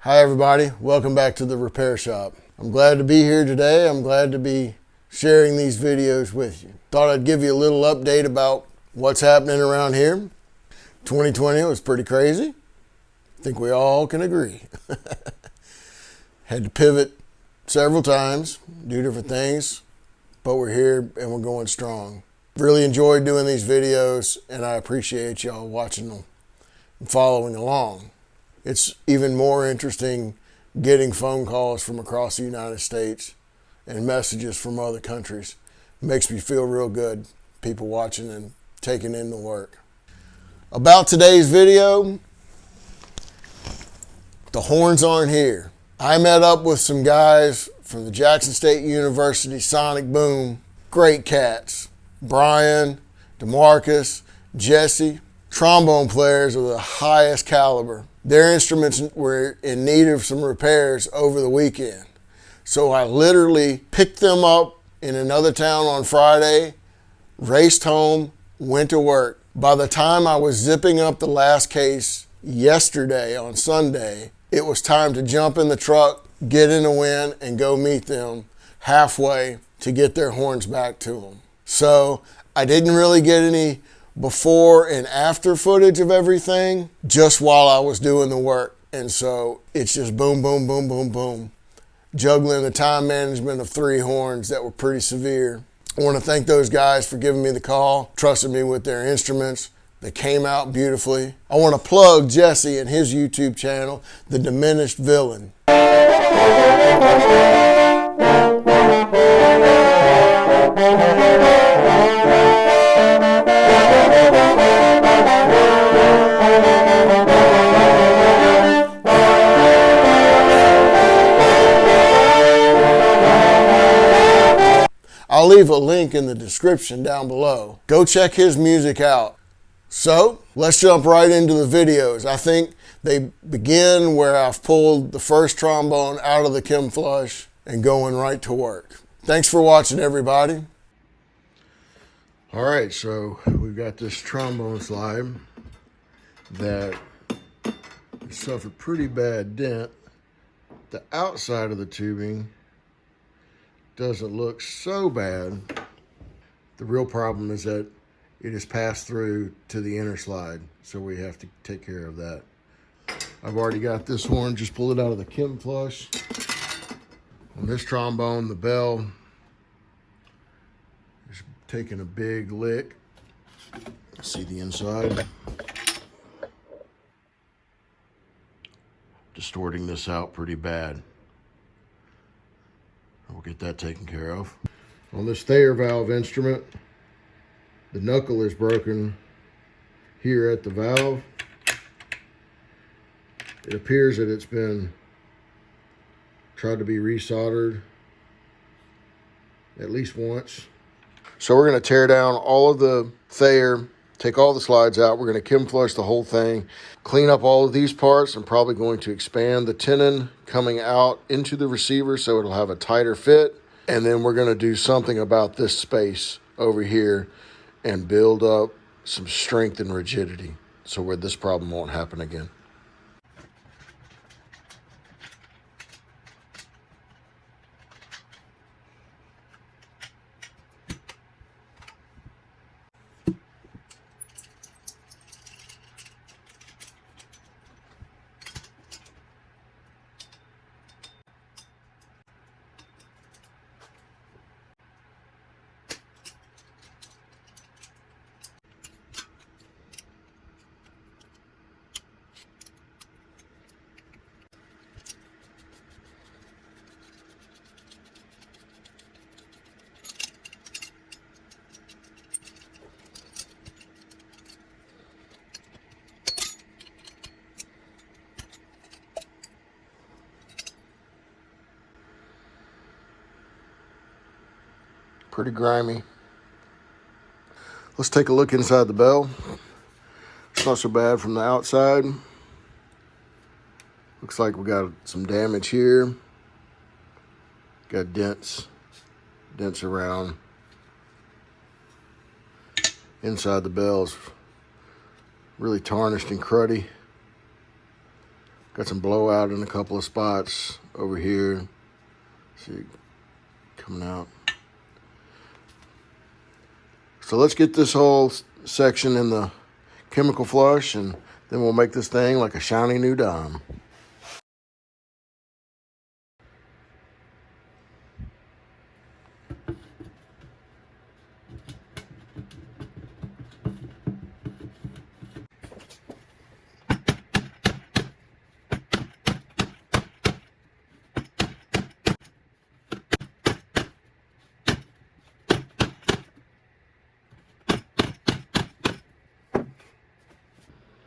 Hi everybody, welcome back to the repair shop. I'm glad to be here today. I'm glad to be sharing these videos with you. Thought I'd give you a little update about what's happening around here. 2020 was pretty crazy. I think we all can agree. Had to pivot several times, do different things, but we're here and we're going strong. Really enjoyed doing these videos and I appreciate y'all watching them and following along. It's even more interesting getting phone calls from across the United States and messages from other countries. It makes me feel real good, people watching and taking in the work. About today's video, the horns aren't here. I met up with some guys from the Jackson State University Sonic Boom. Great cats. Brian, DeMarcus, Jesse, trombone players of the highest caliber. Their instruments were in need of some repairs over the weekend. So I literally picked them up in another town on Friday, raced home, went to work. By the time I was zipping up the last case yesterday on Sunday, it was time to jump in the truck, get in the wind, and go meet them halfway to get their horns back to them. So I didn't really get any before and after footage of everything, just while I was doing the work. And so it's just boom, boom, boom, boom, boom. Juggling the time management of 3 horns that were pretty severe. I want to thank those guys for giving me the call, trusting me with their instruments. They came out beautifully. I want to plug Jesse and his YouTube channel, The Diminished Villain. I'll leave a link in the description down below. Go check his music out. So, let's jump right into the videos. I think they begin where I've pulled the first trombone out of the chem flush and going right to work. Thanks for watching, everybody. All right, so we've got this trombone slide that suffered pretty bad dent. The outside of the tubing doesn't look so bad. The real problem is that it has passed through to the inner slide, so we have to take care of that. I've already got this horn, just pulled it out of the chem flush. On this trombone, the bell is taking a big lick. See the inside. Distorting this out pretty bad. We'll get that taken care of. On this Thayer valve instrument, the knuckle is broken here at the valve. It appears that it's been tried to be resoldered at least once. So we're going to tear down all of the Thayer, take all the slides out. We're going to chem flush the whole thing, clean up all of these parts. I'm probably going to expand the tenon coming out into the receiver so it'll have a tighter fit. And then we're going to do something about this space over here and build up some strength and rigidity so where this problem won't happen again. Pretty grimy. Let's take a look inside the bell. It's not so bad from the outside. Looks like we got some damage here. Got dents around. Inside the bell is really tarnished and cruddy. Got some blowout in a couple of spots over here. See, coming out. So let's get this whole section in the chemical flush, and then we'll make this thing like a shiny new dime.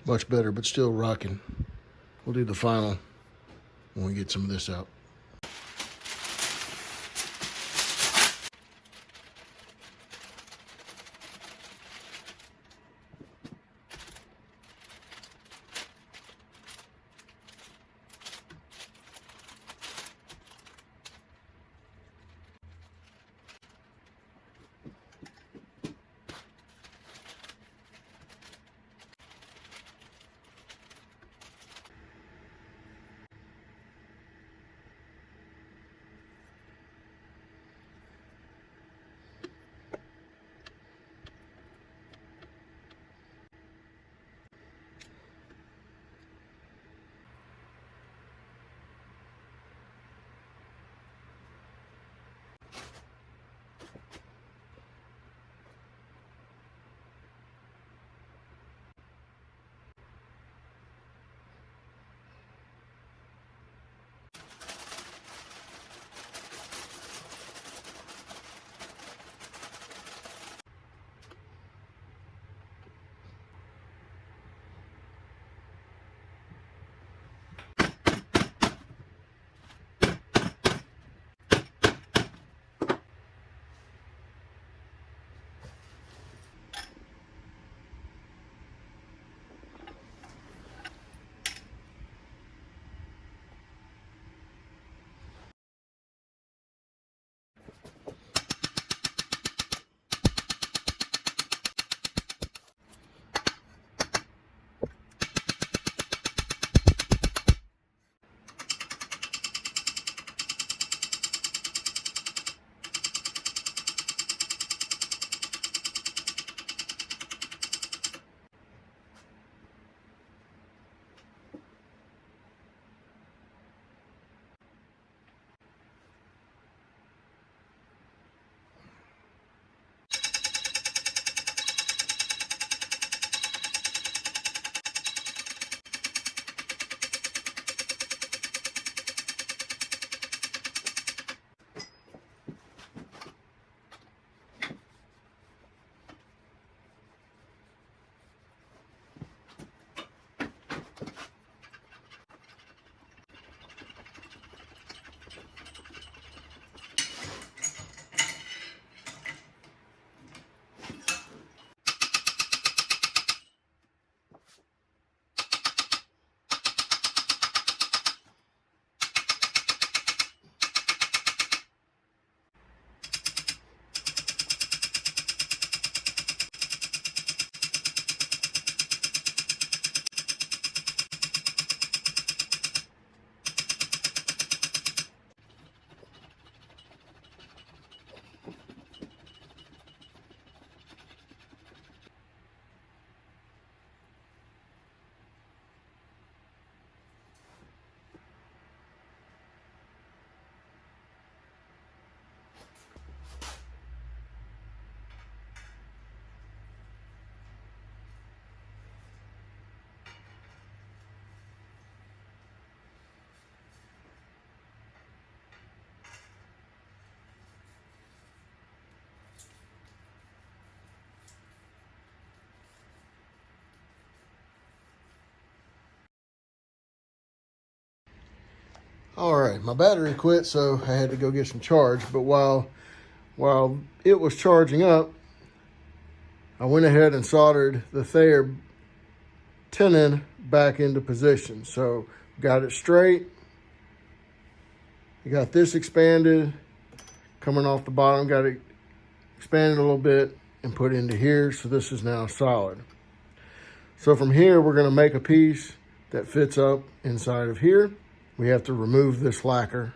Much better, but still rocking. We'll do the final when we get some of this out. All right, my battery quit, so I had to go get some charge. But while it was charging up, I went ahead and soldered the Thayer tenon back into position. So got it straight. I got this expanded, coming off the bottom, got it expanded a little bit and put into here. So this is now solid. So from here, we're gonna make a piece that fits up inside of here. We have to remove this lacquer.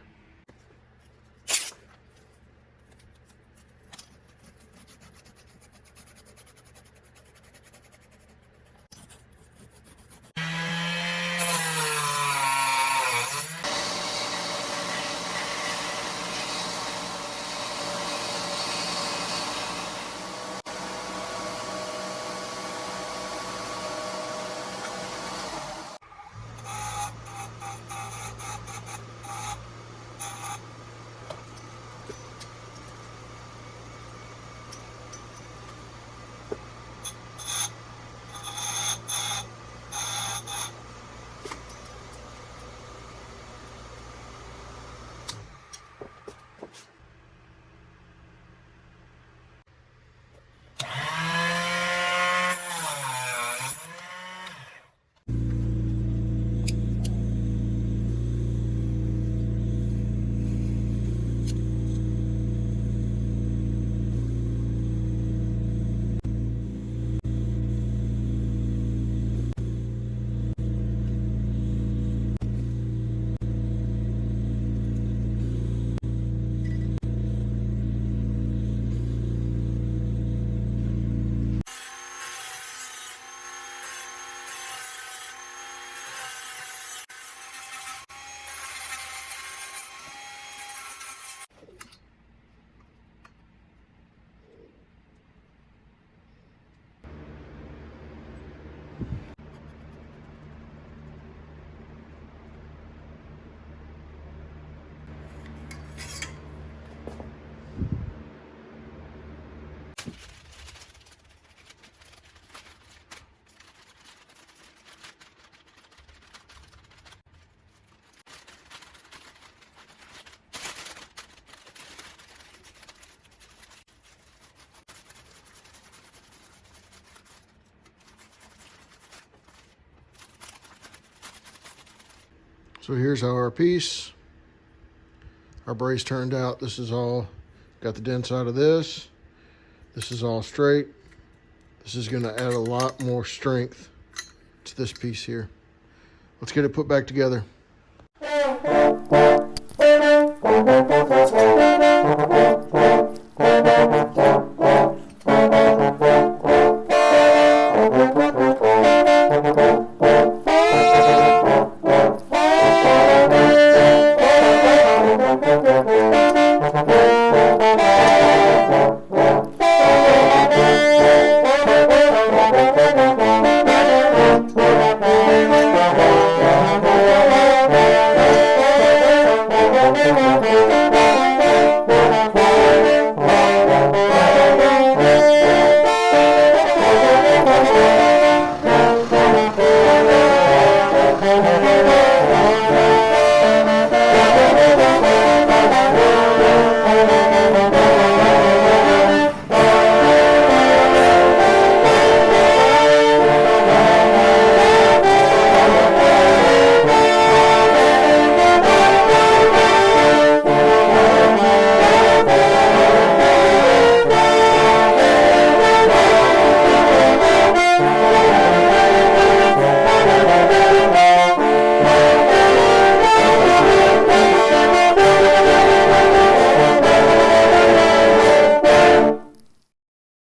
So here's how our piece, our brace turned out. This is all, got the dents out of this. This is all straight. This is gonna add a lot more strength to this piece here. Let's get it put back together.